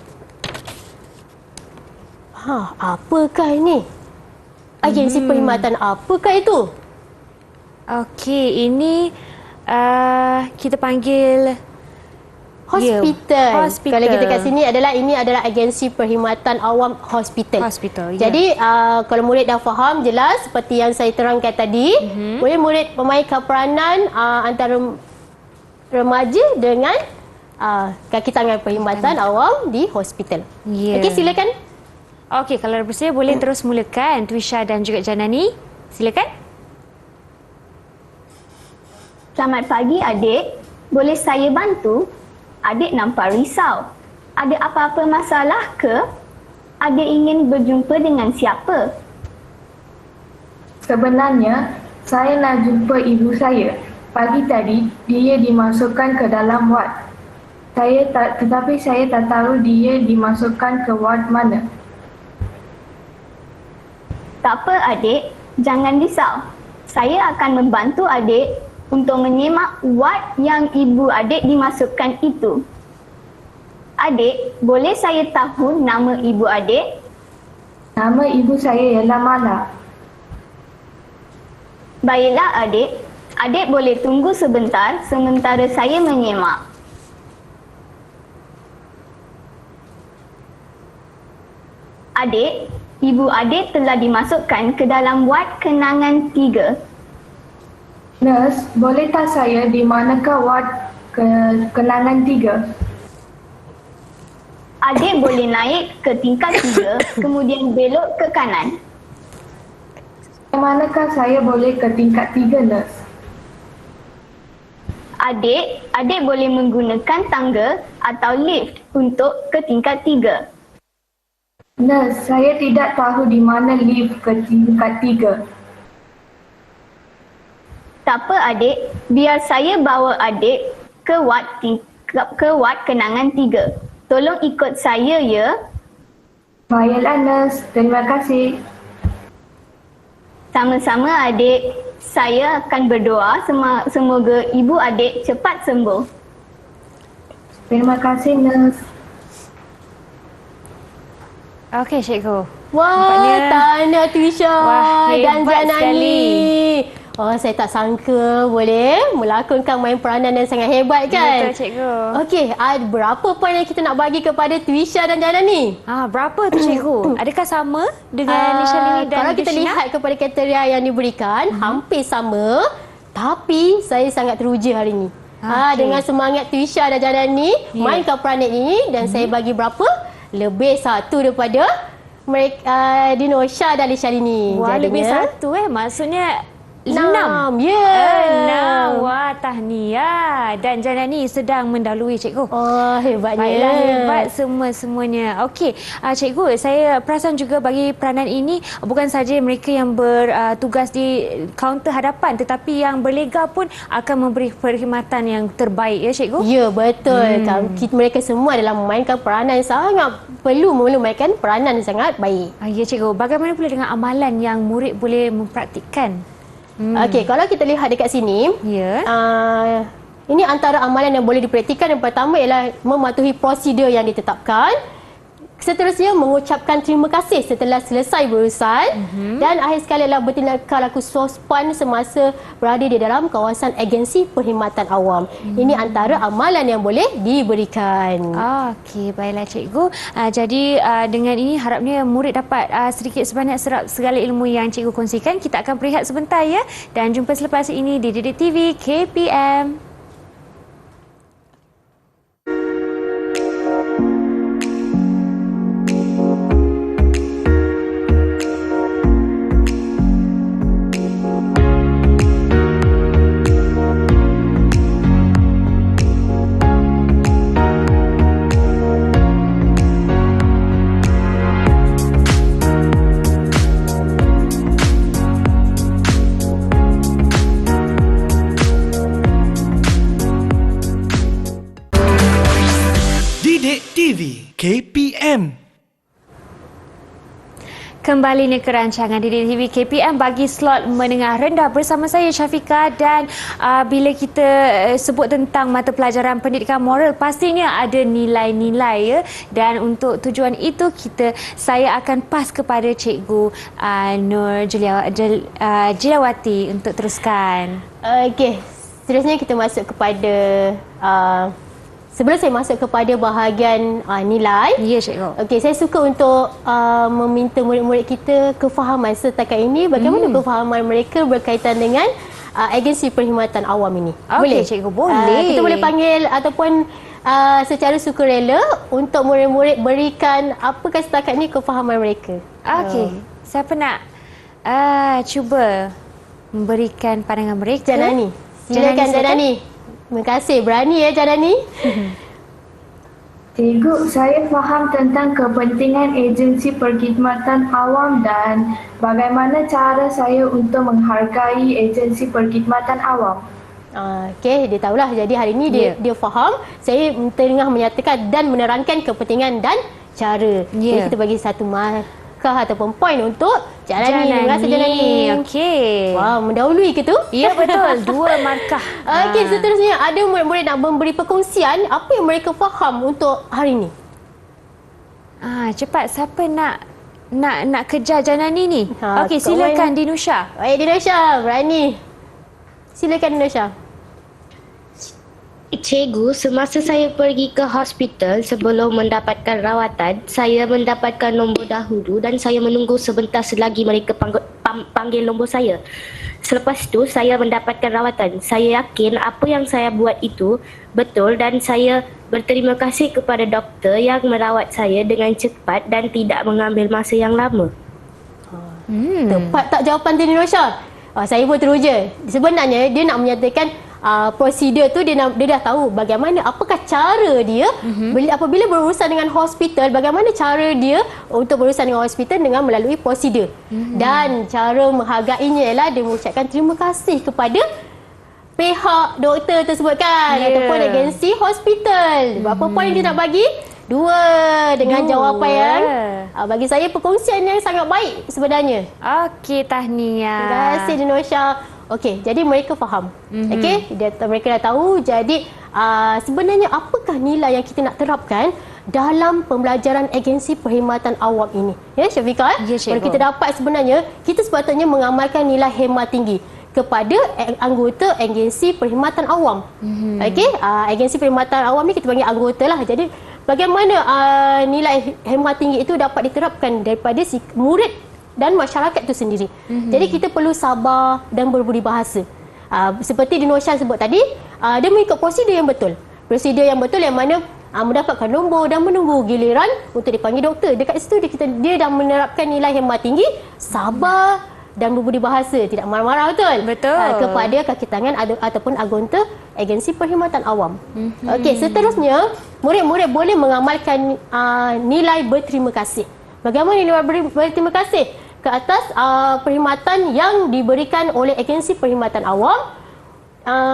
Apakah ini? Agensi perkhidmatan apakah itu? Okey, ini kita panggil Hospital. Hospital. Kalau kita kat sini ini adalah agensi perkhidmatan awam hospital. Hospital, ya. Jadi kalau murid dah faham jelas seperti yang saya terangkan tadi, boleh murid memainkan peranan antara remaja dengan kaki tangan perkhidmatan awam di hospital. Ya. Okey, silakan. Okey, kalau bersedia boleh terus mulakan Trisha dan juga Janani. Silakan. Selamat pagi adik. Boleh saya bantu? Adik nampak risau. Ada apa-apa masalah ke? Adik ingin berjumpa dengan siapa? Sebenarnya, saya nak jumpa ibu saya. Pagi tadi, dia dimasukkan ke dalam ward. Tetapi saya tak tahu dia dimasukkan ke ward mana. Tak apa adik, jangan risau. Saya akan membantu adik untuk menyemak ward yang ibu adik dimasukkan itu. Adik, boleh saya tahu nama ibu adik? Nama ibu saya ialah Mala. Baiklah adik, adik boleh tunggu sebentar sementara saya menyemak. Adik, ibu adik telah dimasukkan ke dalam ward kenangan 3. Nurse, boleh tak saya di manakah ward kenangan 3? Adik boleh naik ke tingkat 3, kemudian belok ke kanan. Manakah saya boleh ke tingkat 3, nurse? Adik boleh menggunakan tangga atau lift untuk ke tingkat 3. Nurse, saya tidak tahu di mana lift ke tingkat 3. Tak apa adik, biar saya bawa adik ke ward kenangan 3. Tolong ikut saya ya. Baiklah nurse, terima kasih. Sama-sama adik. Saya akan berdoa semoga ibu adik cepat sembuh. Terima kasih nurse. Okey, cikgu. Wah, tahniah Trisha dan hebat Janani. Saya tak sangka boleh melakonkan main peranan yang sangat hebat kan? Betul, cikgu. Okey, berapa poin yang kita nak bagi kepada Trisha dan Janani? Berapa tu cikgu? Adakah sama dengan Lisha Lini dan Kalau kita Dushina? lihat kepada kriteria yang diberikan, hampir sama. Tapi saya sangat teruja hari ini. Dengan semangat Trisha dan Janani mainkan peranan ini dan saya bagi berapa? Lebih 1 daripada mereka Dinosha dan Lisha Lini. Wah, Jadinya, lebih 1 maksudnya 6. Ya. 6. Wah, tahniah. Dan Janani sedang mendahului cikgu. Oh, hebatnya. Baiklah, hebat semuanya. Okey, cikgu, saya perasan juga bagi peranan ini bukan saja mereka yang bertugas di kaunter hadapan tetapi yang berlega pun akan memberi perkhidmatan yang terbaik ya cikgu? Ya, betul. Mereka semua adalah memainkan peranan sangat perlu memainkan peranan sangat baik. Ya cikgu, bagaimana pula dengan amalan yang murid boleh mempraktikkan? Okey, kalau kita lihat dekat sini, Ya. ini antara amalan yang boleh dipraktikkan. Yang pertama ialah mematuhi prosedur yang ditetapkan. Seterusnya mengucapkan terima kasih setelah selesai berurusan. Dan akhir sekali adalah bertindak laku sopan semasa berada di dalam kawasan agensi perkhidmatan awam. Ini antara amalan yang boleh diberikan. Okey, baiklah cikgu. Jadi dengan ini harapnya murid dapat sedikit sebanyak serap segala ilmu yang cikgu kongsikan. Kita akan berehat sebentar ya. Dan jumpa selepas ini di Didik TV KPM. Didik TV KPM. Kembali ni ke rancangan Didik TV KPM bagi slot menengah rendah bersama saya Syafiqah. Dan bila kita sebut tentang mata pelajaran pendidikan moral, pastinya ada nilai-nilai ya. Dan untuk tujuan itu saya akan pas kepada Cikgu Nur Jilawati untuk teruskan. Okey, seterusnya kita masuk kepada sebelum saya masuk kepada bahagian nilai. Ya, cikgu. Okey, saya suka untuk meminta murid-murid kita kefahaman setakat ini bagaimana kefahaman mereka berkaitan dengan agensi perkhidmatan awam ini. Okey, cikgu, boleh. Kita boleh panggil ataupun secara sukarela untuk murid-murid berikan apakah setakat ini kefahaman mereka. Okey, siapa nak cuba memberikan pandangan mereka? Janani. Silakan Janani. Terima kasih. Berani ya Janani. Cikgu, saya faham tentang kepentingan agensi perkhidmatan awam dan bagaimana cara saya untuk menghargai agensi perkhidmatan awam. Okey, dia tahulah. Jadi hari ini dia faham. Saya tengah menyatakan dan menerangkan kepentingan dan cara. Jadi kita bagi satu markah ataupun poin untuk Janani. Terima kasih Janani. Okey. Wow, mendahului ke tu? Ya, betul. 2 markah. Okey, seterusnya ada murid-murid nak memberi perkongsian apa yang mereka faham untuk hari ini. Cepat, siapa nak kejar Janani ni? Okey, kau silakan Dinusha. Baik Dinusha, berani. Silakan Dinusha. Cikgu, semasa saya pergi ke hospital sebelum mendapatkan rawatan, saya mendapatkan nombor dahulu dan saya menunggu sebentar selagi mereka panggil nombor saya. Selepas itu, saya mendapatkan rawatan. Saya yakin apa yang saya buat itu betul dan saya berterima kasih kepada doktor yang merawat saya dengan cepat dan tidak mengambil masa yang lama. Tepat tak jawapan Dinusha? Saya pun teruja. Sebenarnya dia nak menyatakan prosedur tu dia dah tahu bagaimana apakah cara dia apabila berurusan dengan hospital, bagaimana cara dia untuk berurusan dengan hospital dengan melalui prosedur. Dan cara menghargainya ialah dia mengucapkan terima kasih kepada pihak doktor tersebut kan, ataupun agensi hospital. Berapa poin dia nak bagi? 2 dengan jawapan yang bagi saya perkongsian yang sangat baik sebenarnya. Okey, tahniah. Terima kasih Dinusha. Okey, jadi mereka faham. Okey, mereka dah tahu. Jadi sebenarnya apakah nilai yang kita nak terapkan dalam pembelajaran agensi perkhidmatan awam ini? Ya, Syafiqah. Ya, cikgu. Kalau kita dapat sebenarnya kita sepatutnya mengamalkan nilai hemat tinggi kepada anggota agensi perkhidmatan awam. Okey, agensi perkhidmatan awam ni kita panggil anggota lah. Jadi bagaimana nilai hemat tinggi itu dapat diterapkan daripada si murid dan masyarakat itu sendiri. Jadi kita perlu sabar dan berbudi bahasa. Seperti Dinusha sebut tadi, dia mengikut prosedur yang betul. Prosedur yang betul yang mana mendapatkan nombor dan menunggu giliran untuk dipanggil doktor. Dekat situ dia dah menerapkan nilai hemat tinggi, sabar dan berbudi bahasa, tidak marah-marah, betul? Betul. Kepada kaki tangan ataupun anggota agensi perkhidmatan awam. Okey, seterusnya murid-murid boleh mengamalkan nilai berterima kasih. Bagaimana nilai berterima kasih? Ke atas perkhidmatan yang diberikan oleh agensi perkhidmatan awam,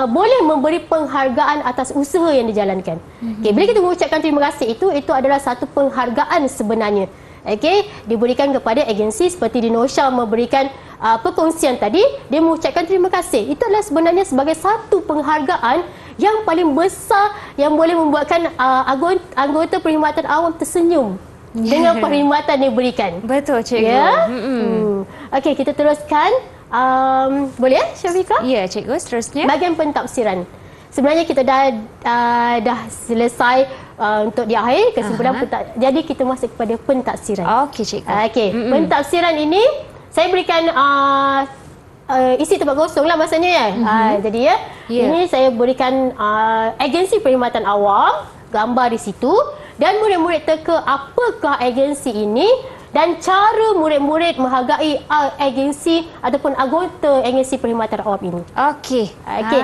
boleh memberi penghargaan atas usaha yang dijalankan. Okay, bila kita mengucapkan terima kasih itu adalah satu penghargaan sebenarnya. Okay, diberikan kepada agensi seperti Dinosha memberikan perkongsian tadi, dia mengucapkan terima kasih. Itu adalah sebenarnya sebagai satu penghargaan yang paling besar yang boleh membuatkan anggota perkhidmatan awam tersenyum dengan perkhidmatan yang diberikan. Betul, cikgu. Ya? Okey, kita teruskan. Boleh Syafiqah? Ya, cikgu, seterusnya. Bahagian pentafsiran. Sebenarnya kita dah selesai untuk di akhir kesimpulan jadi kita masuk kepada pentafsiran. Okey, cikgu. Okey, pentafsiran ini saya berikan isi tempat kosong lah masanya ya. Jadi ini saya berikan agensi perkhidmatan awam, gambar di situ, dan murid-murid teka apakah agensi ini dan cara murid-murid menghargai agensi ataupun anggota agensi perkhidmatan awam ini. Okey. Okey.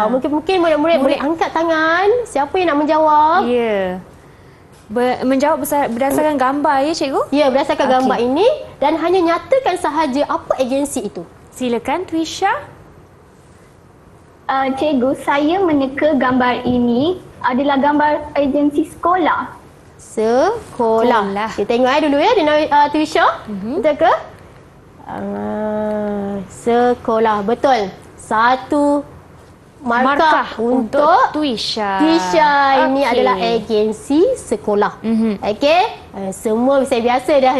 Mungkin murid-murid boleh angkat tangan. Siapa yang nak menjawab? Ya. Menjawab berdasarkan gambar ya, cikgu? Ya, berdasarkan gambar ini dan hanya nyatakan sahaja apa agensi itu. Silakan Twisha. Cikgu, saya meneka gambar ini adalah gambar agensi sekolah. Sekolah. Kita tengok dulu ya, Twisha. Betul ke? Sekolah, betul. Satu markah untuk Twisha. Twisha ini adalah agensi sekolah. Okey. Semua biasa dah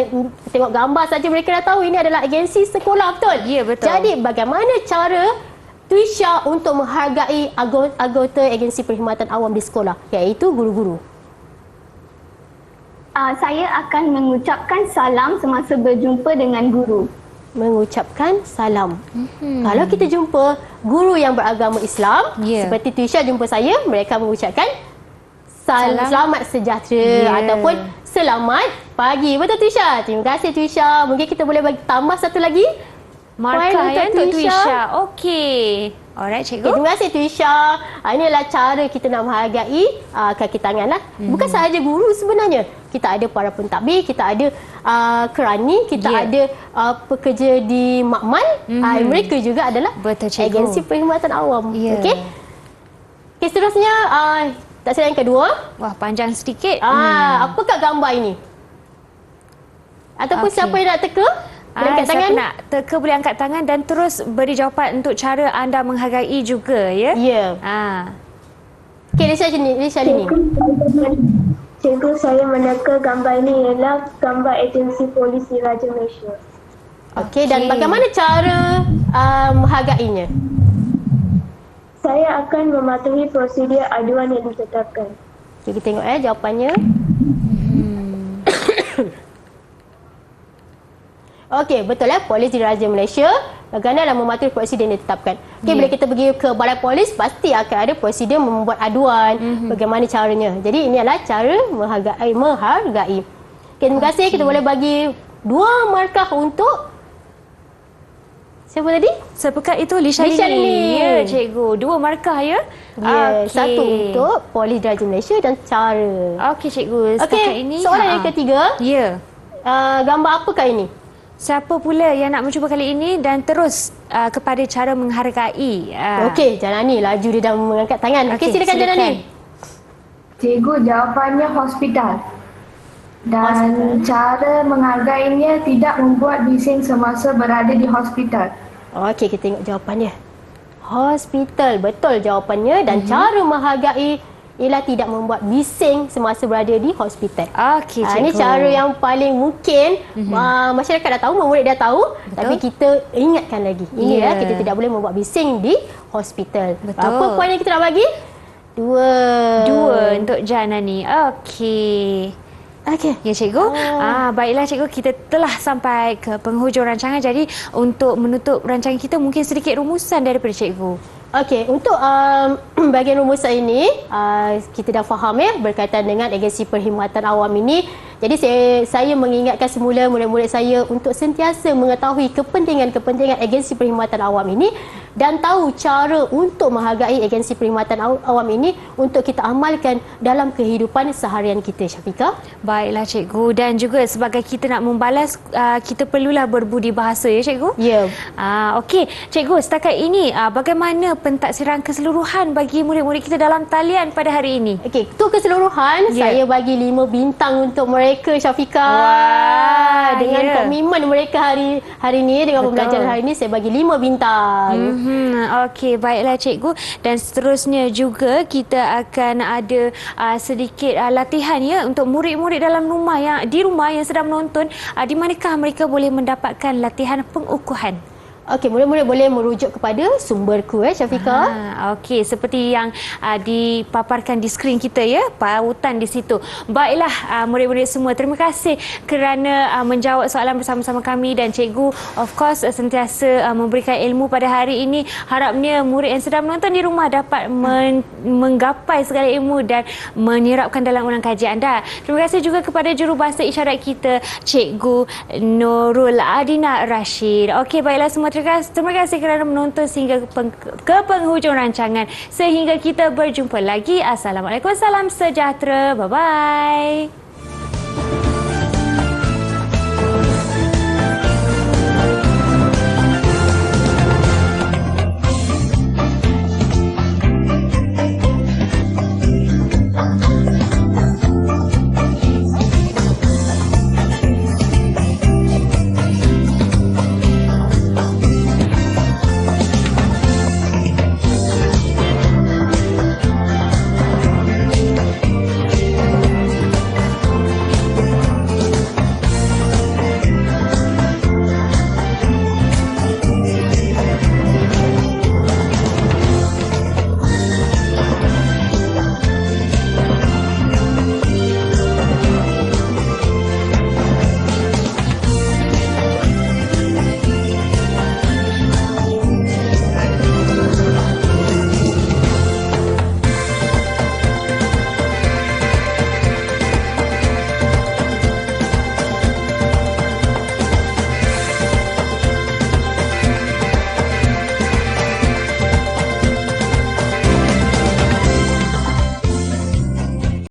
tengok gambar saja mereka dah tahu ini adalah agensi sekolah, betul? Ya, betul. Jadi bagaimana cara Twisha untuk menghargai anggota agensi perkhidmatan awam di sekolah, iaitu guru-guru? Saya akan mengucapkan salam semasa berjumpa dengan guru. Mengucapkan salam. Kalau kita jumpa guru yang beragama Islam, seperti Twisha jumpa saya, mereka mengucapkan selamat sejahtera ataupun selamat pagi. Betul Twisha? Terima kasih Twisha. Mungkin kita boleh tambah satu lagi markah ya untuk Twisha. Okey. Alright, cikgu. Terima kasih Twisha. Ini adalah cara kita nak menghargai kaki tangan lah. Bukan sahaja guru sebenarnya. Kita ada para pentadbir, kita ada kerani, kita ada pekerja di makmal. Mereka juga adalah agensi perkhidmatan awam. Okey. Okay, seterusnya taksiran yang kedua. Wah, panjang sedikit. Apakah gambar ini? Ataupun siapa yang nak teka? Boleh angkat tangan? Siapa nak teka boleh angkat tangan dan terus beri jawapan untuk cara anda menghargai juga, ya? Ya. Okey, Lisha ni. Cikgu, saya meneka gambar ini ialah gambar agensi polisi Raja Malaysia. Okey, dan bagaimana cara menghargainya? Saya akan mematuhi prosedur aduan yang ditetapkan. Okay, kita tengok jawapannya. Okey, betul Polis di Raja Malaysia bagaimana dalam mematuhi prosedur yang ditetapkan. Okey, bila kita pergi ke balai polis pasti akan ada prosedur membuat aduan, bagaimana caranya. Jadi ini adalah cara menghargai. Okay, terima kasih. Kita boleh bagi 2 markah untuk siapa tadi? Sepekat itu Lisha Lini. Ya, cikgu. 2 markah ya? Ya, satu untuk Polis di Raja Malaysia dan cara. Okey, cikgu. Setakat ini. Soalan yang ketiga. Ya. Gambar apakah ini? Siapa pula yang nak mencuba kali ini dan terus kepada cara menghargai. Okey, Janani laju dia dah mengangkat tangan. Okey, silakan Janani. Cikgu, jawapannya hospital. Dan cara menghargainya tidak membuat bising semasa berada di hospital. Okey, kita tengok jawapannya. Hospital, betul jawapannya. Dan cara menghargai ialah tidak membuat bising semasa berada di hospital. Okey, cikgu. Ini cara yang paling mungkin masyarakat dah tahu, murid dah tahu. Betul. Tapi kita ingatkan lagi. Ini kita tidak boleh membuat bising di hospital. Betul. Apa poin yang kita nak bagi? 2 untuk Janani. Okey. Ya, cikgu. Baiklah cikgu, kita telah sampai ke penghujung rancangan. Jadi untuk menutup rancangan kita mungkin sedikit rumusan daripada cikgu. Okey, untuk bahagian rumusan ini kita dah faham berkaitan dengan agensi perkhidmatan awam ini. Jadi saya mengingatkan semula murid-murid saya untuk sentiasa mengetahui kepentingan-kepentingan agensi perkhidmatan awam ini dan tahu cara untuk menghargai agensi perkhidmatan awam ini untuk kita amalkan dalam kehidupan seharian kita, Syafiqah. Baiklah cikgu, dan juga sebagai kita nak membalas kita perlulah berbudi bahasa ya cikgu. Ya. Okey, cikgu, setakat ini bagaimana pentadsiran keseluruhan bagi murid-murid kita dalam talian pada hari ini? Okey, untuk keseluruhan saya bagi 5 bintang untuk mereka, Syafiqah. Wah, dengan komitmen mereka hari ini, dengan pembelajaran hari ini, saya bagi 5 bintang. Okey, baiklah cikgu, dan seterusnya juga kita akan ada sedikit latihan ya untuk murid-murid dalam rumah yang sedang menonton, di manakah mereka boleh mendapatkan latihan pengukuhan. Okey, murid-murid boleh merujuk kepada sumberku, Syafiqah. Okey, seperti yang dipaparkan di skrin kita ya, pautan di situ. Baiklah murid-murid semua, terima kasih kerana menjawab soalan bersama-sama kami, dan cikgu of course sentiasa memberikan ilmu pada hari ini. Harapnya murid yang sedang menonton di rumah dapat menggapai segala ilmu dan menyerapkan dalam ulang kajian anda. Terima kasih juga kepada jurubahasa isyarat kita, Cikgu Nurul Adina Rashid. Okey, baiklah semua, terima kasih kerana menonton sehingga ke penghujung rancangan. Sehingga kita berjumpa lagi. Assalamualaikum, salam sejahtera. Bye-bye.